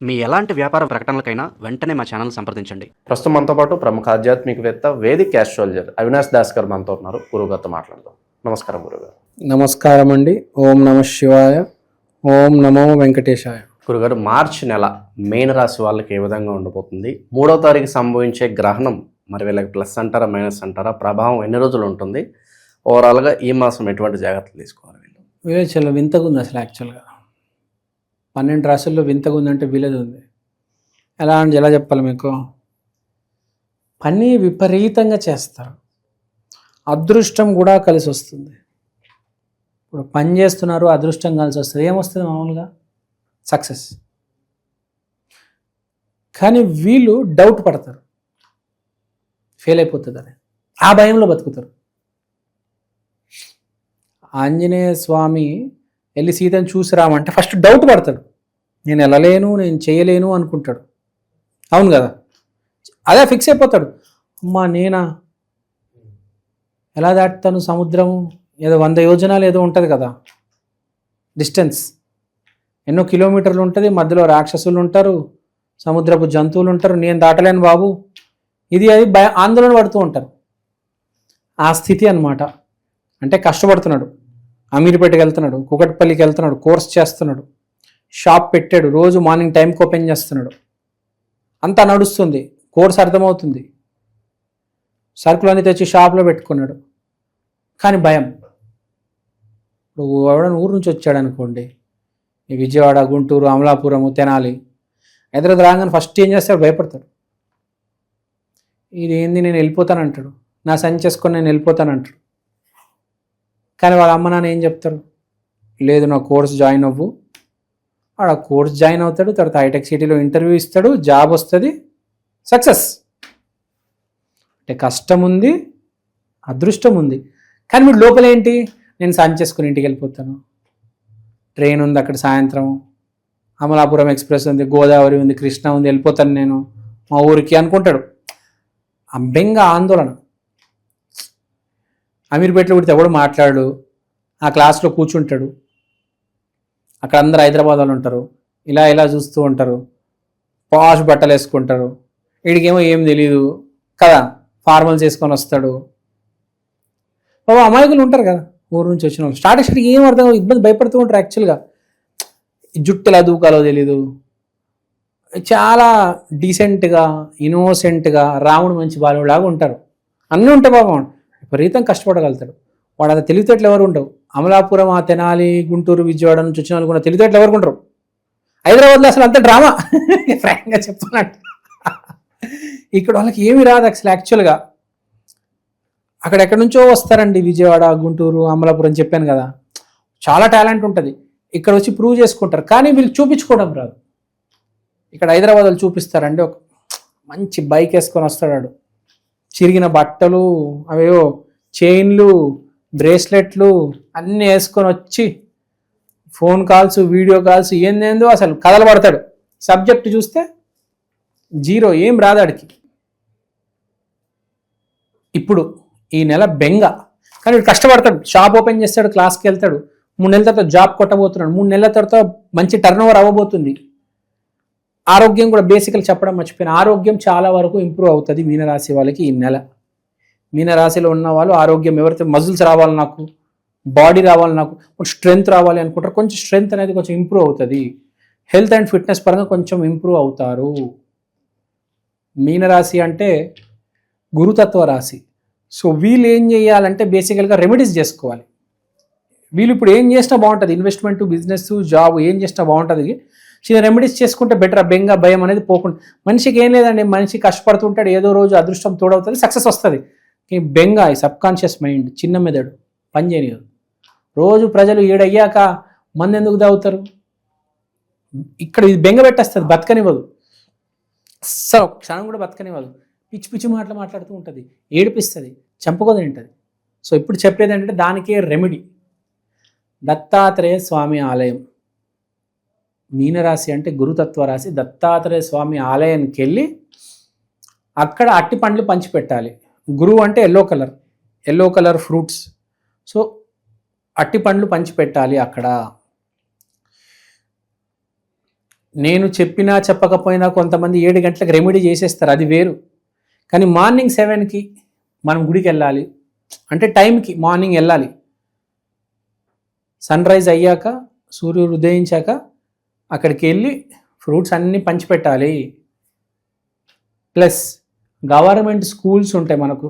మీ ఎలాంటి వ్యాపార ప్రకటనలకైనా వెంటనే మా ఛానల్ సంప్రదించండి. ప్రస్తుతం మనతో పాటు ప్రముఖ ఆధ్యాత్మికవేత్త వేదిక్ ఆస్ట్రాలజర్ అవినాష్ దాస్ గారు మనతో ఉన్నారు. గురుగారితో మాట్లాడదాం. నమస్కారం గురుగారు. నమస్కారం అండి. ఓం నమ శివాయ, ఓం నమో వెంకటేశాయ. గురుగారు, మార్చి నెల మీన రాశి వాళ్ళకి ఏ విధంగా ఉండబోతుంది? 3వ తారీఖు సంభవించే గ్రహణం మరి వీళ్ళకి ప్లస్ అంటారా మైనస్ అంటారా? ప్రభావం ఎన్ని రోజులు ఉంటుంది? ఓవరాల్గా ఈ మాసం ఎటువంటి జాగ్రత్తలు తీసుకోవాలి? వీళ్ళది చాలా వింతగా ఉంది అసలు. యాక్చువల్గా 12 రాశుల్లో వింతగా ఉందంటే వీళ్ళది ఉంది. ఎలా చెప్పాలి మీకు? పని విపరీతంగా చేస్తారు, అదృష్టం కూడా కలిసి వస్తుంది. ఇప్పుడు పని చేస్తున్నారు, అదృష్టం కలిసి వస్తుంది. ఏమొస్తుంది మామూలుగా? సక్సెస్. కానీ వీళ్ళు డౌట్ పడతారు, ఫెయిల్ అయిపోతుందని. ఆ భయంలో బతుకుతారు. ఆంజనేయ స్వామి వెళ్ళి సీతను చూసి రామంటే ఫస్ట్ డౌట్ పడతాడు. నేను వెళ్ళలేను, నేను చేయలేను అనుకుంటాడు. అవును కదా? అదే ఫిక్స్ అయిపోతాడు. అమ్మా నేనా ఎలా దాటుతాను సముద్రము? ఏదో 100 యోజనాలు ఏదో ఉంటుంది కదా డిస్టెన్స్, ఎన్నో కిలోమీటర్లు ఉంటుంది. మధ్యలో రాక్షసులు ఉంటారు, సముద్రపు జంతువులు ఉంటారు. నేను దాటలేను బాబు, ఇది అది ఆందోళన పడుతూ ఉంటారు. ఆ స్థితి అన్నమాట. అంటే కష్టపడుతున్నాడు, అమీర్పేటకి వెళ్తున్నాడు, కుకట్పల్లికి వెళ్తున్నాడు, కోర్స్ చేస్తున్నాడు, షాప్ పెట్టాడు, రోజు మార్నింగ్ టైంకి ఓపెన్ చేస్తున్నాడు, అంతా నడుస్తుంది, కోర్స్ అర్థమవుతుంది, సరుకులన్నీ తెచ్చి షాప్లో పెట్టుకున్నాడు. కానీ భయం. ఇప్పుడు ఎవడన్నా ఊరు నుంచి వచ్చాడు అనుకోండి, ఈ విజయవాడ, గుంటూరు, అమలాపురము, తెనాలి, హైదరాబాద్ రాగానే ఫస్ట్ ఏం చేస్తాడు? భయపడతాడు. ఇది ఏంది, నేను వెళ్ళిపోతానంటాడు, నా సైన్ చేసుకొని నేను వెళ్ళిపోతానంటాడు. కానీ వాళ్ళ అమ్మ నాన్న ఏం చెప్తారు? లేదు, నా కోర్స్ జాయిన్ అవ్వు. ఆడ కోర్స్ జాయిన్ అవుతాడు, తర్వాత హైటెక్ సిటీలో ఇంటర్వ్యూ ఇస్తాడు, జాబ్ వస్తుంది, సక్సెస్. అంటే కష్టం ఉంది, అదృష్టం ఉంది. కానీ మీరు లోపల ఏంటి? నేను సైన్ చేసుకుని ఇంటికి వెళ్ళిపోతాను, ట్రైన్ ఉంది అక్కడ సాయంత్రం, అమలాపురం ఎక్స్ప్రెస్ ఉంది, గోదావరి ఉంది, కృష్ణ ఉంది, వెళ్ళిపోతాను నేను మా ఊరికి అనుకుంటాడు. బెంగ, ఆందోళన. అమీర్పేటలో పుడితే ఎవడు మాట్లాడు, ఆ క్లాస్లో కూర్చుంటాడు. అక్కడ అందరు హైదరాబాద్ వాళ్ళు ఉంటారు, ఇలా చూస్తూ ఉంటారు, పాష్ బట్టలు వేసుకుంటారు. వీడికేమో ఏం తెలియదు కదా, ఫార్మల్స్ వేసుకొని వస్తాడు. బాబా అమాయకులు ఉంటారు కదా ఊరు నుంచి వచ్చిన వాళ్ళు. స్టార్టింగ్ ఏం అర్థం, ఇబ్బంది, భయపడుతూ ఉంటారు. యాక్చువల్గా జుట్టు ఎలా దూకాలో తెలీదు. చాలా డీసెంట్గా, ఇన్నోసెంట్గా, రాముడు మంచి బాలులాగా ఉంటారు. అన్నీ ఉంటాయి పాపం. విపరీతం కష్టపడగలుగుతాడు వాడు. అది తెలివితేటలు ఎవరు ఉండవు. అమలాపురం, ఆ తెనాలి, గుంటూరు, విజయవాడ నుంచి వచ్చిన వాళ్ళు కూడా తెలివితేటలు ఎవరికి ఉండరు. హైదరాబాద్లో అసలు అంత డ్రామా, ఫ్రాంక్గా చెప్తున్నట్టు. ఇక్కడ వాళ్ళకి ఏమి రాదు అసలు. యాక్చువల్గా అక్కడెక్కడి నుంచో వస్తారండి, విజయవాడ, గుంటూరు, అమలాపురం చెప్పాను కదా, చాలా టాలెంట్ ఉంటుంది. ఇక్కడ వచ్చి ప్రూవ్ చేసుకుంటారు, కానీ వీళ్ళు చూపించుకోవడం రాదు. ఇక్కడ హైదరాబాద్ వాళ్ళు చూపిస్తారండి. ఒక మంచి బైక్ వేసుకొని వస్తాడు, చిరిగిన బట్టలు, అవేవో చైన్లు, బ్రేస్లెట్లు అన్నీ వేసుకొని వచ్చి ఫోన్ కాల్స్, వీడియో కాల్స్, ఏందేందో అసలు కథలు పడతాడు. సబ్జెక్ట్ చూస్తే జీరో, ఏం రాదాడికి. ఇప్పుడు ఈ నెల బెంగ, కానీ వీడు కష్టపడతాడు, షాప్ ఓపెన్ చేస్తాడు, క్లాస్కి వెళ్తాడు, 3 నెలల తర్వాత జాబ్ కొట్టబోతున్నాడు, 3 నెలల తర్వాత మంచి టర్న్ ఓవర్ అవ్వబోతుంది. ఆరోగ్యం కూడా బేసికల్ చెప్పడం మర్చిపోయిన, ఆరోగ్యం చాలా వరకు ఇంప్రూవ్ అవుతుంది మీనరాశి వాళ్ళకి ఈ నెల. మీనరాశిలో ఉన్న వాళ్ళు ఆరోగ్యం, ఎవరైతే మజిల్స్ రావాలి, నాకు బాడీ రావాలి, నాకు కొంచెం స్ట్రెంగ్త్ రావాలి అనుకుంటారు, కొంచెం స్ట్రెంగ్త్ అనేది కొంచెం ఇంప్రూవ్ అవుతుంది. హెల్త్ అండ్ ఫిట్నెస్ పరంగా కొంచెం ఇంప్రూవ్ అవుతారు. మీనరాశి అంటే గురుతత్వ రాశి. సో వీళ్ళు ఏం చేయాలంటే బేసికల్గా రెమెడీస్ చేసుకోవాలి. వీళ్ళు ఇప్పుడు ఏం చేసినా బాగుంటుంది, ఇన్వెస్ట్మెంట్, బిజినెస్, జాబ్ ఏం చేసినా బాగుంటుంది. చిన్న రెమెడీస్ చేసుకుంటే బెటర్. బెంగ, భయం అనేది పోకుండా. మనిషికి ఏం లేదండి, మనిషి కష్టపడుతుంటాడు, ఏదో రోజు అదృష్టం తోడవుతుంది, సక్సెస్ వస్తుంది. ఈ బెంగ, ఈ సబ్కాన్షియస్ మైండ్, చిన్న మెదడు పని చేయనివ్వదు. రోజు ప్రజలు ఏడయ్యాక మంది ఎందుకు తాగుతారు? ఇక్కడ ఇది బెంగ పెట్టేస్తుంది, బతకనివ్వదు. అస్సలు క్షణం కూడా బతకనివ్వదు. పిచ్చి పిచ్చి మాటలు మాట్లాడుతూ ఉంటుంది, ఏడిపిస్తుంది, చంపుకోదు ఉంటుంది. సో ఇప్పుడు చెప్పేది ఏంటంటే దానికే రెమెడీ దత్తాత్రేయ స్వామి ఆలయం. మీనరాశి అంటే గురుతత్వ రాశి. దత్తాత్రేయ స్వామి ఆలయానికి వెళ్ళి అక్కడ అట్టి పండ్లు పంచిపెట్టాలి. గురువు అంటే ఎల్లో కలర్ ఫ్రూట్స్. సో అట్టి పండ్లు పంచిపెట్టాలి అక్కడ. నేను చెప్పినా చెప్పకపోయినా కొంతమంది 7 గంటలకు రెమెడీ చేసేస్తారు, అది వేరు. కానీ మార్నింగ్ 7కి మనం గుడికి వెళ్ళాలి అంటే టైంకి మార్నింగ్ వెళ్ళాలి. సన్ రైజ్ అయ్యాక, సూర్యుడు ఉదయించాక అక్కడికి వెళ్ళి ఫ్రూట్స్ అన్నీ పంచిపెట్టాలి. ప్లస్ గవర్నమెంట్ స్కూల్స్ ఉంటాయి, మనకు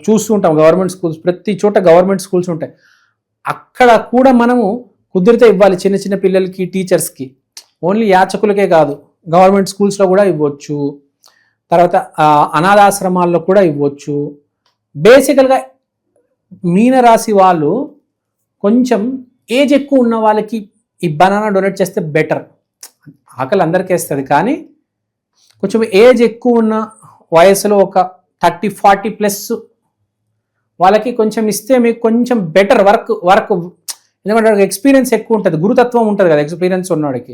చూస్తూ ఉంటాం గవర్నమెంట్ స్కూల్స్, ప్రతి చోట గవర్నమెంట్ స్కూల్స్ ఉంటాయి. అక్కడ కూడా మనము కుదిరితే ఇవ్వాలి చిన్న చిన్న పిల్లలకి, టీచర్స్కి. ఓన్లీ యాచకులకే కాదు, గవర్నమెంట్ స్కూల్స్లో కూడా ఇవ్వచ్చు. తర్వాత అనాథాశ్రమాల్లో కూడా ఇవ్వచ్చు. బేసికల్గా మీనరాశి వాళ్ళు కొంచెం ఏజ్ ఎక్కువ ఉన్న వాళ్ళకి ఈ బనానా డొనేట్ చేస్తే బెటర్. ఆకలి అందరికీ వేస్తుంది, కానీ కొంచెం ఏజ్ ఎక్కువ ఉన్న వయసులో ఒక 30-40+ వాళ్ళకి కొంచెం ఇస్తే మీకు కొంచెం బెటర్ వర్క్ ఎందుకంటే వాళ్ళకి ఎక్స్పీరియన్స్ ఎక్కువ ఉంటుంది, గురుతత్వం ఉంటుంది కదా ఎక్స్పీరియన్స్ ఉన్నవాడికి.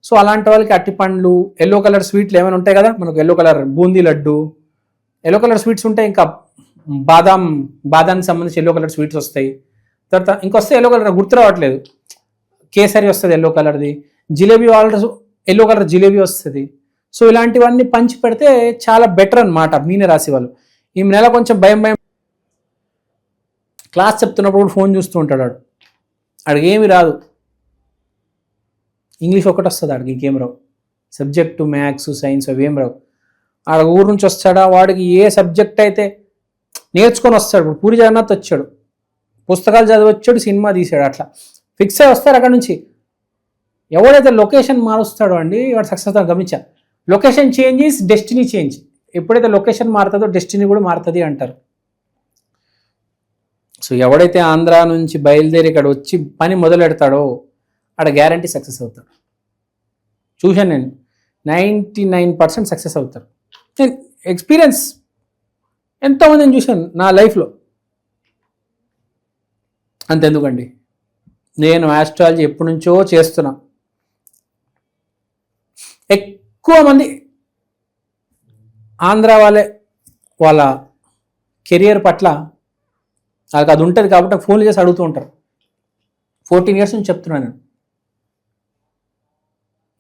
సో అలాంటి వాళ్ళకి అట్టి పండ్లు, ఎల్లో కలర్ స్వీట్లు ఏమైనా ఉంటాయి కదా మనకు, yellow colour boondi laddu, yellow colour sweets ఉంటాయి. ఇంకా బాదానికి సంబంధించి ఎల్లో కలర్ స్వీట్స్ వస్తాయి. తర్వాత ఇంకొస్తే ఎల్లో కలర్ గుర్తు రావట్లేదు, కేసరి వస్తుంది ఎల్లో కలర్ది, jalebi already yellow colour jalebi వస్తుంది. సో ఇలాంటివన్నీ పంచి పెడితే చాలా బెటర్ అన్నమాట మీనరాశి వాళ్ళు. ఈ నెల కొంచెం భయం క్లాస్ చెప్తున్నప్పుడు కూడా ఫోన్ చూస్తూ ఉంటాడు వాడు, ఆడికి ఏమి రాదు, ఇంగ్లీష్ ఒకటి వస్తుంది ఆడికి, ఇంకేం రావు. సబ్జెక్టు మ్యాథ్స్ సైన్స్ అవి ఏం రావు. ఆడ ఊరు నుంచి వస్తాడా, వాడికి ఏ సబ్జెక్ట్ అయితే నేర్చుకొని వస్తాడు. ఇప్పుడు పూరి జగన్నాథ్ వచ్చాడు, పుస్తకాలు చదివి వచ్చాడు, సినిమా తీసాడు, అట్లా ఫిక్స్ అయి వస్తారు అక్కడ నుంచి. ఎవడైతే లొకేషన్ మారుస్తాడో అండి వాడు సక్సెస్ గమనించా. Location change is destiny change. ఎప్పుడైతే లొకేషన్ మారుతుందో డెస్టినీ కూడా మారుతుంది అంటారు. సో ఎవడైతే ఆంధ్ర నుంచి బయలుదేరి ఇక్కడ వచ్చి పని మొదలు పెడతాడో ఆడ గ్యారంటీ సక్సెస్ అవుతాడు. చూశాను నేను, 99% సక్సెస్ అవుతారు. నేను ఎక్స్పీరియన్స్ ఎంతోమందిని చూశాను నా లైఫ్లో. అంతెందుకండి, నేను ఆస్ట్రాలజీ ఎప్పటి నుంచో చేస్తున్నా. ఎక్కువ మంది ఆంధ్ర వాళ్ళ కెరియర్ పట్ల వాళ్ళకి అది ఉంటుంది కాబట్టి నాకు ఫోన్లు చేసి అడుగుతూ ఉంటారు. 14 years నుంచి చెప్తున్నాను నేను.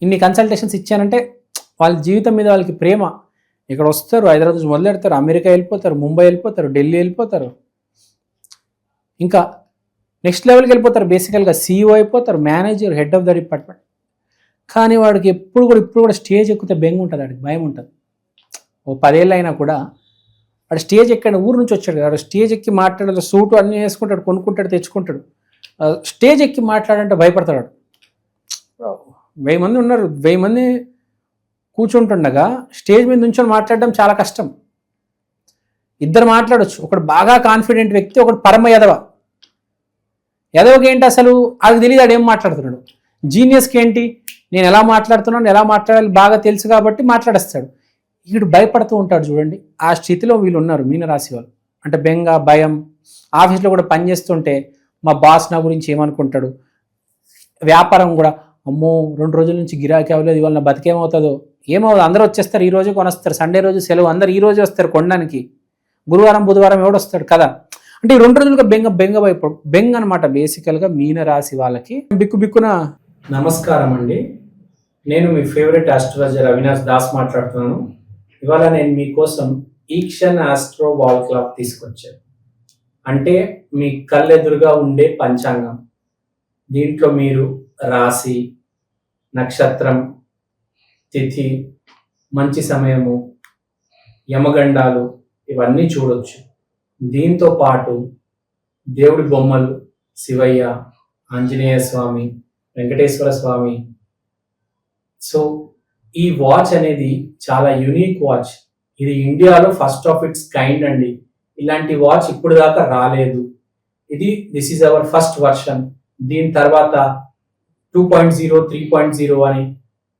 ఇన్ని కన్సల్టేషన్స్ ఇచ్చానంటే వాళ్ళ జీవితం మీద వాళ్ళకి ప్రేమ. ఇక్కడ వస్తారు, హైదరాబాద్ నుంచి మొదలు పెడతారు, అమెరికా వెళ్ళిపోతారు, ముంబై వెళ్ళిపోతారు, ఢిల్లీ వెళ్ళిపోతారు, ఇంకా నెక్స్ట్ లెవెల్కి వెళ్ళిపోతారు. బేసికల్గా CEO అయిపోతారు, manager, head of the department. కానీ వాడికి ఇప్పుడు కూడా స్టేజ్ ఎక్కితే బెంగ ఉంటుంది, వాడికి భయం ఉంటుంది. ఓ 10 ఏళ్ళు అయినా కూడా వాడు స్టేజ్ ఎక్కడ, ఊరు నుంచి వచ్చాడు కదా, వాడు స్టేజ్ ఎక్కి మాట్లాడాలి, సూటు అన్నీ వేసుకుంటాడు, కొనుక్కుంటాడు, తెచ్చుకుంటాడు. స్టేజ్ ఎక్కి మాట్లాడంటే భయపడతాడు. 1000 మంది ఉన్నారు, 1000 మంది కూర్చుంటుండగా స్టేజ్ మీద నుంచొని మాట్లాడడం చాలా కష్టం. ఇద్దరు మాట్లాడొచ్చు, ఒకడు బాగా కాన్ఫిడెంట్ వ్యక్తి, ఒకడు పరమ ఎదవకి ఏంటి అసలు అది తెలియదు, ఆడు ఏం మాట్లాడుతున్నాడు. జీనియస్కి ఏంటి, నేను ఎలా మాట్లాడుతున్నాను, ఎలా మాట్లాడాలి బాగా తెలుసు కాబట్టి మాట్లాడేస్తాడు. వీడు భయపడుతూ ఉంటాడు. చూడండి, ఆ స్థితిలో వీళ్ళు ఉన్నారు మీనరాశి వాళ్ళు. అంటే బెంగ, భయం. ఆఫీస్లో కూడా పని చేస్తుంటే మా బాస్ నా గురించి ఏమనుకుంటాడు, వ్యాపారం కూడా అమ్మో 2 రోజుల నుంచి గిరాకీ అవ్వలేదు, ఇవాళ నా బతికేమవుతుందో, ఏమవుతుంది, అందరూ వచ్చేస్తారు, ఈ రోజు కొనొస్తారు, సండే రోజు సెలవు, అందరు ఈ రోజు వస్తారు కొనడానికి, గురువారం బుధవారం ఎవడొస్తాడు కదా. అంటే ఈ 2 రోజులుగా బెంగ అనమాట బేసికల్గా మీనరాశి వాళ్ళకి. బిక్కున నమస్కారం అండి, నేను మీ ఫేవరెట్ ఆస్ట్రాలజర్ అవినాష్ దాస్ మాట్లాడుతున్నాను. ఇవాళ నేను మీకోసం ఈక్షన్ ఆస్ట్రో వాల్ క్లాక్ తీసుకొచ్చాను. అంటే మీ కళ్ళెదురుగా ఉండే పంచాంగం. దీంట్లో మీరు రాశి, నక్షత్రం, తిథి, మంచి సమయము, యమగండాలు ఇవన్నీ చూడొచ్చు. దీంతో పాటు దేవుడి బొమ్మలు, శివయ్య, ఆంజనేయ స్వామి, వెంకటేశ్వర స్వామి. సో ఈ వాచ్ అనేది చాలా యూనిక్ వాచ్. ఇది ఇండియాలో ఫస్ట్ ఆఫ్ ఇట్స్ కైండ్ అండి. ఇలాంటి వాచ్ ఇప్పుడు దాకా రాలేదు. This is our first version. దీని తర్వాత 2.0, 3.0 అని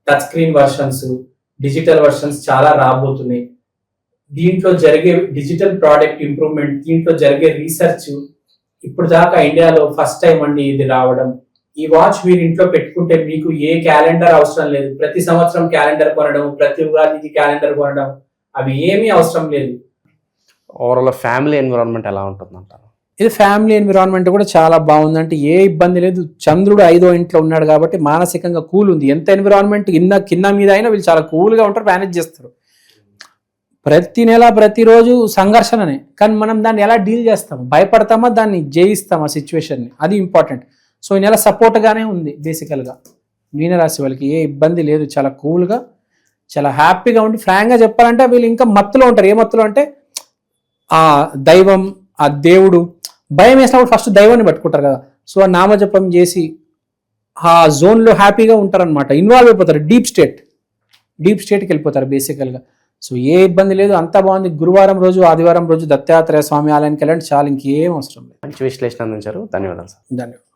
touch screen versions, digital versions చాలా రాబోతున్నాయి. దీంట్లో జరిగే డిజిటల్ ప్రోడక్ట్ ఇంప్రూవ్మెంట్, దీంట్లో జరిగే రీసెర్చ్ ఇప్పుడు దాకా ఇండియాలో ఫస్ట్ టైం అండి ఇది రావడం. ఈ వాచ్ మీరు ఇంట్లో పెట్టుకుంటే మీకు ఏ క్యాలెండర్ అవసరం లేదు. ప్రతి సంవత్సరం క్యాలెండర్ కొనడం, ప్రతి ఉగాదికి క్యాలెండర్ కొనడం, అవి ఏమీ అవసరం లేదు. ఓవరాల్ ఫ్యామిలీ ఎన్విరాన్మెంట్ ఎలా ఉంటుందంటారు? ఇది ఫ్యామిలీ ఎన్విరాన్మెంట్ కూడా చాలా బాగుంది. అంటే ఏ ఇబ్బంది లేదు. చంద్రుడు 5వ ఇంట్లో ఉన్నాడు కాబట్టి మానసికంగా కూల్ ఉంది. ఎంత ఎన్విరాన్మెంట్ కింద మీద అయినా వీళ్ళు చాలా కూల్గా ఉంటారు, మేనేజ్ చేస్తారు. ప్రతి నెల ప్రతిరోజు సంఘర్షణనే, కానీ మనం దాన్ని ఎలా డీల్ చేస్తాము, భయపడతామా దాన్ని జయిస్తామా సిచ్యువేషన్ని, అది ఇంపార్టెంట్. సో ఈ నెల సపోర్ట్గానే ఉంది బేసికల్గా మీనరాశి వాళ్ళకి. ఏ ఇబ్బంది లేదు, చాలా కూల్గా చాలా హ్యాపీగా ఉండి, ఫ్రాంక్గా చెప్పాలంటే వీళ్ళు ఇంకా మత్తులో ఉంటారు. ఏ మత్తులో అంటే ఆ దైవం, ఆ దేవుడు, భయం వేసినప్పుడు ఫస్ట్ దైవాన్ని పట్టుకుంటారు కదా. సో ఆ నామజపం చేసి ఆ జోన్లో హ్యాపీగా ఉంటారనమాట, ఇన్వాల్వ్ అయిపోతారు, డీప్ స్టేట్కి వెళ్ళిపోతారు బేసికల్గా. సో ఏ ఇబ్బంది లేదు, అంతా బాగుంది. గురువారం రోజు ఆదివారం రోజు దత్తాత్రేయ స్వామి ఆలయానికి వెళ్ళండి చాలు, ఇంకేం అవసరం లేదు. మంచి విశ్లేషణ అందించారు. ధన్యవాదాలు సార్. ధన్యవాదాలు.